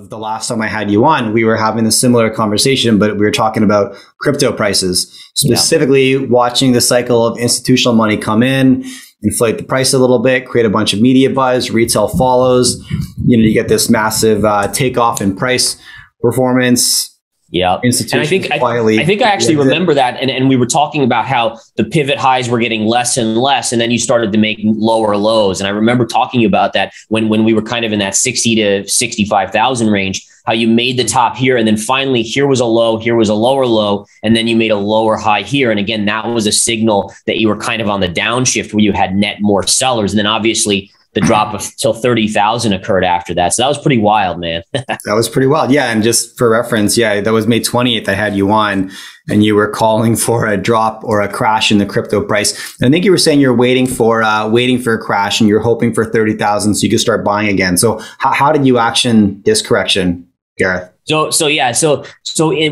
of the last time I had you on, we were having a similar conversation, but we were talking about crypto prices, specifically watching the cycle of institutional money come in, inflate the price a little bit, create a bunch of media buzz, retail follows. You get this massive takeoff in price performance. Yeah. And I think I actually remember that. And we were talking about how the pivot highs were getting less and less, and then you started to make lower lows. And I remember talking about that when we were kind of in that 60 to 65,000 range, how you made the top here. And then finally, here was a low, here was a lower low. And then you made a lower high here. And again, that was a signal that you were kind of on the downshift where you had net more sellers. And then obviously the drop of till 30,000 occurred after that. So that was pretty wild, man. That was pretty wild. Yeah. And just for reference, that was May 20th. I had you on and you were calling for a drop or a crash in the crypto price. And I think you were saying you're waiting for a crash and you're hoping for 30,000 so you could start buying again. So how did you action this correction, Gareth? So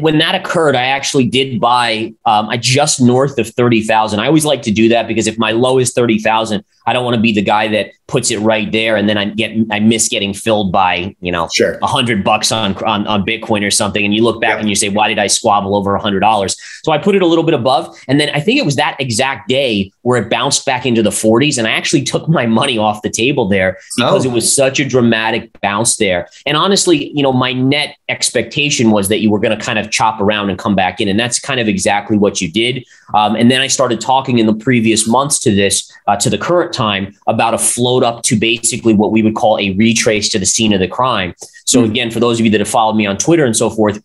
when that occurred, I actually did buy just north of 30,000. I always like to do that because if my low is 30,000, I don't want to be the guy that puts it right there and then I miss getting filled by $100 on Bitcoin or something. And you look back and you say, why did I squabble over $100? So I put it a little bit above, and then I think it was that exact day where it bounced back into the 40s, and I actually took my money off the table there because it was such a dramatic bounce there. And honestly, my net expectation was that you were going to kind of chop around and come back in, and that's kind of exactly what you did. And then I started talking in the previous months to the current time about a float up to basically what we would call a retrace to the scene of the crime. So again, for those of you that have followed me on Twitter and so forth,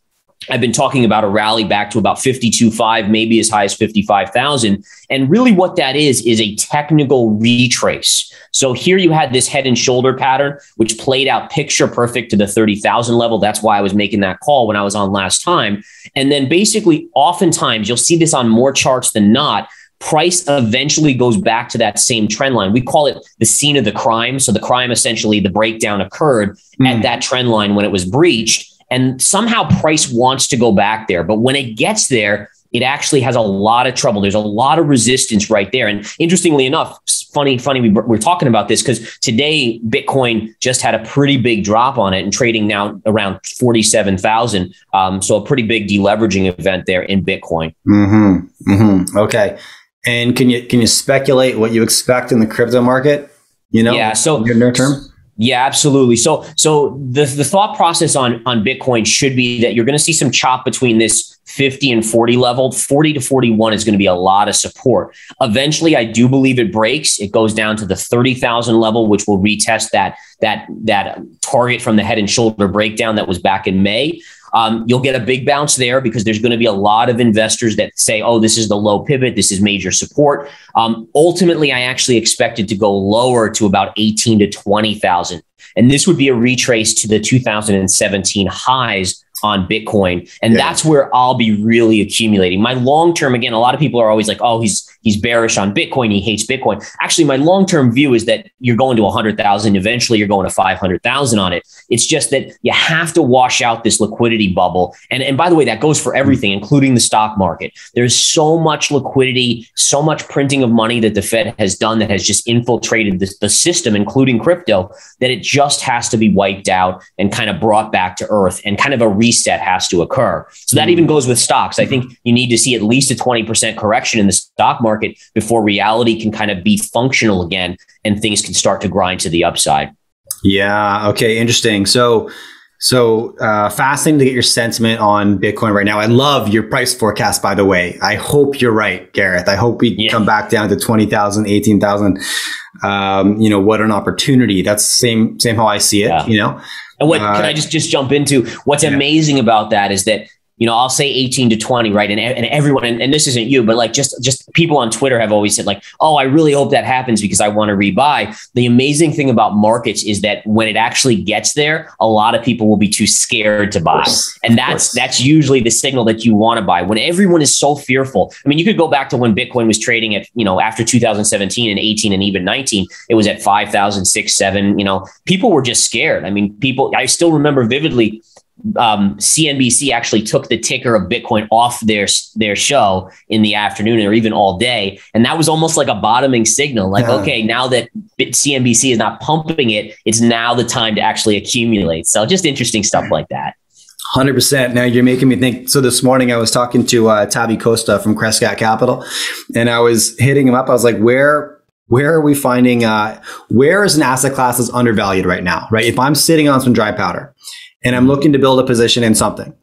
I've been talking about a rally back to about 52.5, maybe as high as 55,000. And really what that is a technical retrace. So here you had this head and shoulder pattern, which played out picture perfect to the 30,000 level. That's why I was making that call when I was on last time. And then basically, oftentimes you'll see this on more charts than not. Price eventually goes back to that same trend line. We call it the scene of the crime. So the crime, essentially, the breakdown occurred at that trend line when it was breached. And somehow price wants to go back there. But when it gets there, it actually has a lot of trouble. There's a lot of resistance right there. And interestingly enough, funny, we're talking about this because today Bitcoin just had a pretty big drop on it and trading now around 47,000. So a pretty big deleveraging event there in Bitcoin. Okay. And can you speculate what you expect in the crypto market? So near term? Yeah, absolutely. So the thought process on Bitcoin should be that you're going to see some chop between this 50 and 40 level. 40 to 41 is going to be a lot of support. Eventually, I do believe it breaks. It goes down to the 30,000 level, which will retest that target from the head and shoulder breakdown that was back in May. You'll get a big bounce there because there's going to be a lot of investors that say, oh, this is the low pivot. This is major support. Ultimately, I actually expect it to go lower to about 18 to 20,000. And this would be a retrace to the 2017 highs on Bitcoin. And that's where I'll be really accumulating. My long-term, again, a lot of people are always like, oh, he's bearish on Bitcoin. He hates Bitcoin. Actually, my long-term view is that you're going to 100,000. Eventually, you're going to 500,000 on it. It's just that you have to wash out this liquidity bubble. And by the way, that goes for everything, including the stock market. There's so much liquidity, so much printing of money that the Fed has done that has just infiltrated the system, including crypto, that it just has to be wiped out and kind of brought back to earth, and kind of a reset has to occur. So that even goes with stocks. I think you need to see at least a 20% correction in the stock market before reality can kind of be functional again and things can start to grind to the upside. Yeah. Okay. Interesting. So fascinating to get your sentiment on Bitcoin right now. I love your price forecast, by the way. I hope you're right, Gareth. I hope we come back down to 20,000, 18,000. What an opportunity. That's same how I see it, And what can I just jump into? What's amazing about that is that, I'll say 18 to 20, right? And everyone, and this isn't you, but like just people on Twitter have always said like, oh, I really hope that happens because I want to rebuy. The amazing thing about markets is that when it actually gets there, a lot of people will be too scared to buy. And that's usually the signal that you want to buy. When everyone is so fearful. I mean, you could go back to when Bitcoin was trading at, after 2017 and 18 and even 19, it was at 5,000, 6, 7, people were just scared. I mean, I still remember vividly, CNBC actually took the ticker of Bitcoin off their show in the afternoon or even all day. And that was almost like a bottoming signal. Like, okay, now that CNBC is not pumping it, it's now the time to actually accumulate. So just interesting stuff like that. 100%. Now you're making me think. So this morning I was talking to Tavi Costa from Crescat Capital, and I was hitting him up. I was like, where are we finding, where is an asset class that's undervalued right now, right? If I'm sitting on some dry powder and I'm looking to build a position in something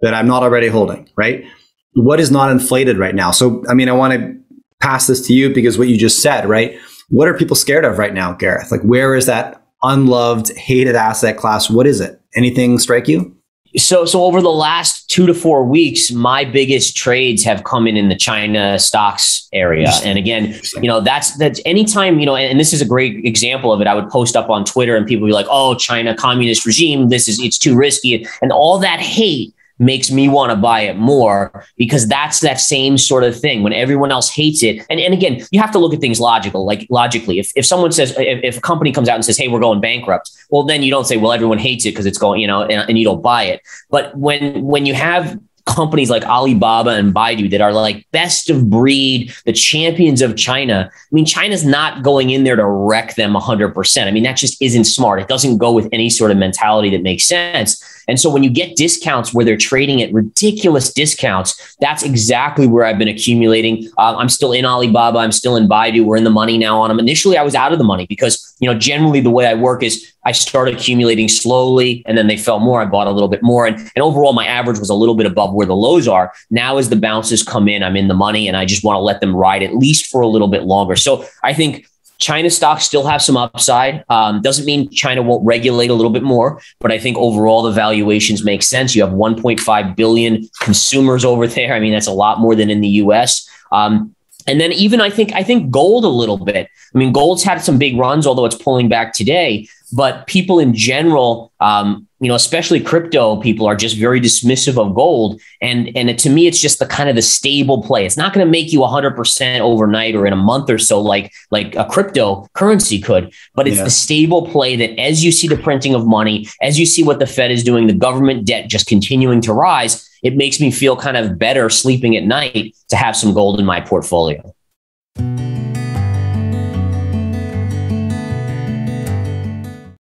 that I'm not already holding, right? What is not inflated right now? So, I mean, I want to pass this to you because what you just said, right? What are people scared of right now, Gareth? Like, where is that unloved, hated asset class? What is it? Anything strike you? So over the last 2 to 4 weeks, my biggest trades have come in the China stocks area. And again, that's anytime, and this is a great example of it. I would post up on Twitter and people would be like, oh, China communist regime, it's too risky. And all that hate makes me want to buy it more, because that's that same sort of thing when everyone else hates it. And again, you have to look at things logically. If someone says, if a company comes out and says, hey, we're going bankrupt, well, then you don't say, well, everyone hates it because it's going, and you don't buy it. But when you have companies like Alibaba and Baidu that are like best of breed, the champions of China. I mean, China's not going in there to wreck them 100%. I mean, that just isn't smart. It doesn't go with any sort of mentality that makes sense. And so when you get discounts where they're trading at ridiculous discounts, that's exactly where I've been accumulating. I'm still in Alibaba. I'm still in Baidu. We're in the money now on them. Initially, I was out of the money because, generally the way I work is I started accumulating slowly and then they fell more. I bought a little bit more. And overall, my average was a little bit above where the lows are. Now, as the bounces come in, I'm in the money and I just want to let them ride at least for a little bit longer. So I think China stocks still have some upside. Doesn't mean China won't regulate a little bit more, but I think overall the valuations make sense. You have 1.5 billion consumers over there. I mean, that's a lot more than in the US. And then even I think gold a little bit. I mean, gold's had some big runs, although it's pulling back today. But people in general, especially crypto people, are just very dismissive of gold. And to me, it's just the kind of the stable play. It's not going to make you 100% overnight or in a month or so like a cryptocurrency could. But it's the stable play that as you see the printing of money, as you see what the Fed is doing, the government debt just continuing to rise, it makes me feel kind of better sleeping at night to have some gold in my portfolio.